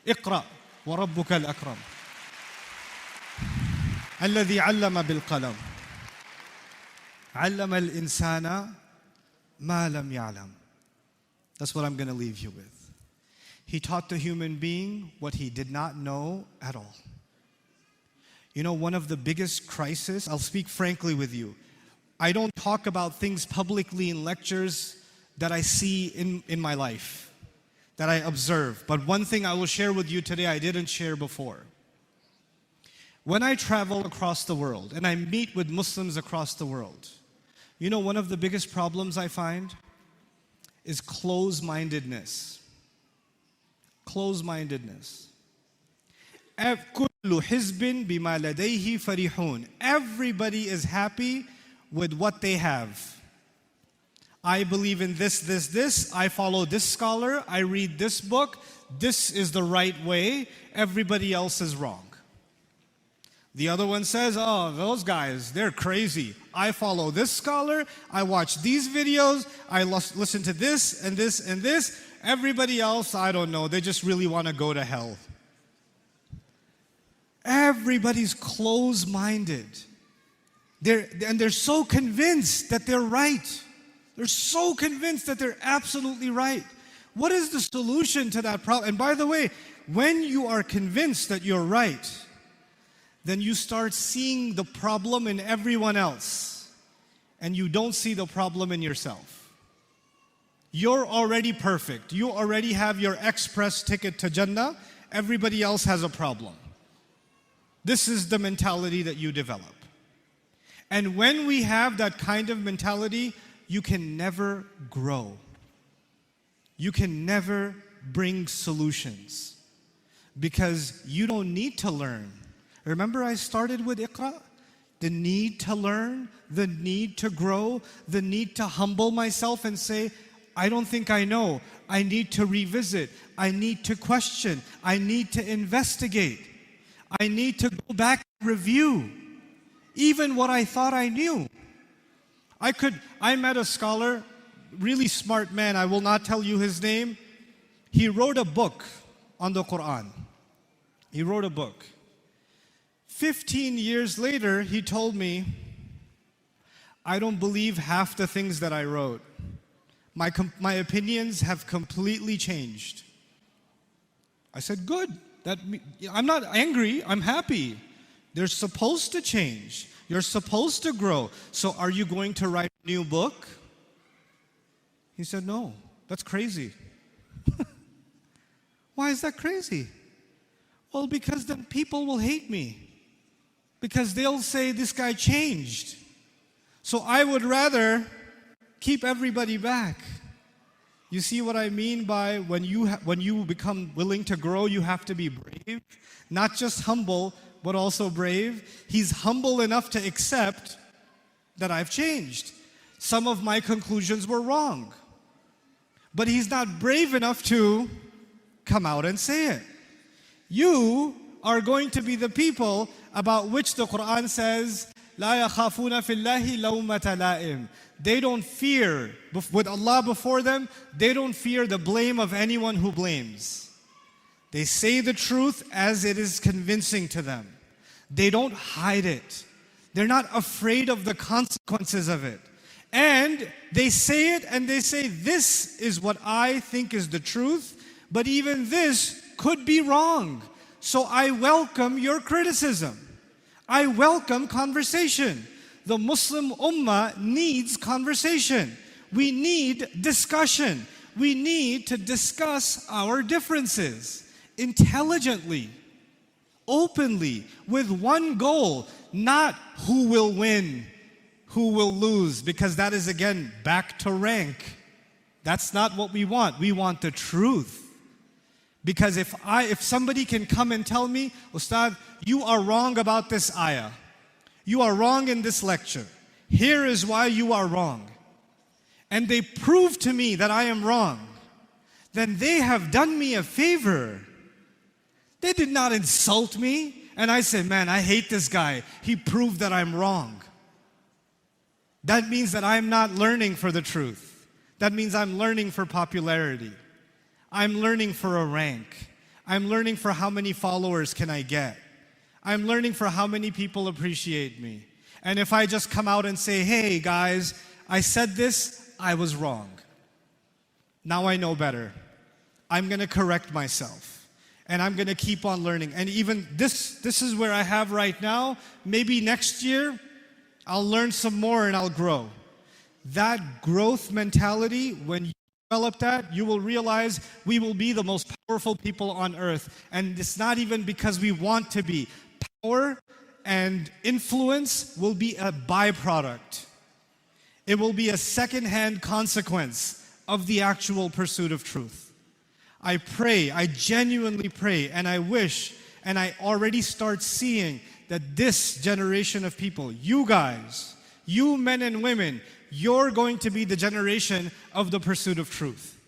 اقرأ وربك الأكرم الذي علم بالقلم علم الإنسان ما لم يعلم. That's what I'm going to leave you with. He taught the human being what he did not know at all. You know, one of the biggest crises, I'll speak frankly with you. I don't talk about things publicly in lectures that I see in my life, that I observe. But one thing I will share with you today I didn't share before. When I travel across the world and I meet with Muslims across the world, you know, one of the biggest problems I find is close-mindedness. Close-mindedness. Everybody is happy with what they have. I believe in this. I follow this scholar. I read this book. This is the right way. Everybody else is wrong. The other one says, oh, those guys, they're crazy. I follow this scholar. I watch these videos. I listen to this and this and this. Everybody else, I don't know. They just really want to go to hell. Everybody's close-minded. They're so convinced that they're right. They're so convinced that they're absolutely right. What is the solution to that problem? And by the way, when you are convinced that you're right, then you start seeing the problem in everyone else, and you don't see the problem in yourself. You're already perfect. You already have your express ticket to Jannah. Everybody else has a problem. This is the mentality that you develop. And when we have that kind of mentality, you can never grow. You can never bring solutions because you don't need to learn. Remember I started with Iqra? The need to learn, the need to grow, the need to humble myself and say, I don't think I know. I need to revisit. I need to question. I need to investigate. I need to go back and review even what I thought I knew. I met a scholar, really smart man. I will not tell you his name. He wrote a book on the Quran. He wrote a book. 15 years later, he told me, I don't believe half the things that I wrote. My opinions have completely changed. I said, good. I'm not angry, I'm happy. They're supposed to change. You're supposed to grow. So are you going to write a new book? He said, no, that's crazy. Why is that crazy? Well, because then people will hate me. Because they'll say this guy changed. So I would rather keep everybody back. You see what I mean by when you become willing to grow, you have to be brave. Not just humble, but also brave. He's humble enough to accept that I've changed. Some of my conclusions were wrong. But he's not brave enough to come out and say it. You are going to be the people about which the Quran says, لا يخافون في الله لومة لائم. They don't fear, with Allah before them, they don't fear the blame of anyone who blames. They say the truth as it is convincing to them. They don't hide it. They're not afraid of the consequences of it. And they say it and they say, this is what I think is the truth, but even this could be wrong. So I welcome your criticism. I welcome conversation. The Muslim Ummah needs conversation. We need discussion. We need to discuss our differences intelligently, openly, with one goal, not who will win, who will lose, because that is again back to rank. That's not what we want. We want the truth. Because if somebody can come and tell me, Ustad, you are wrong about this ayah. You are wrong in this lecture. Here is why you are wrong. And they prove to me that I am wrong. Then they have done me a favor. They did not insult me. And I say, man, I hate this guy. He proved that I'm wrong. That means that I'm not learning for the truth. That means I'm learning for popularity. I'm learning for a rank. I'm learning for how many followers can I get. I'm learning for how many people appreciate me. And if I just come out and say, hey guys, I said this, I was wrong. Now I know better. I'm going to correct myself. And I'm going to keep on learning. And even this is where I have right now. Maybe next year, I'll learn some more and I'll grow. That growth mentality, when you develop that, you will realize we will be the most powerful people on earth. And it's not even because we want to be. Power and influence will be a byproduct. It will be a second-hand consequence of the actual pursuit of truth. I pray, I genuinely pray, and I wish, and I already start seeing that this generation of people, you guys, you men and women, you're going to be the generation of the pursuit of truth.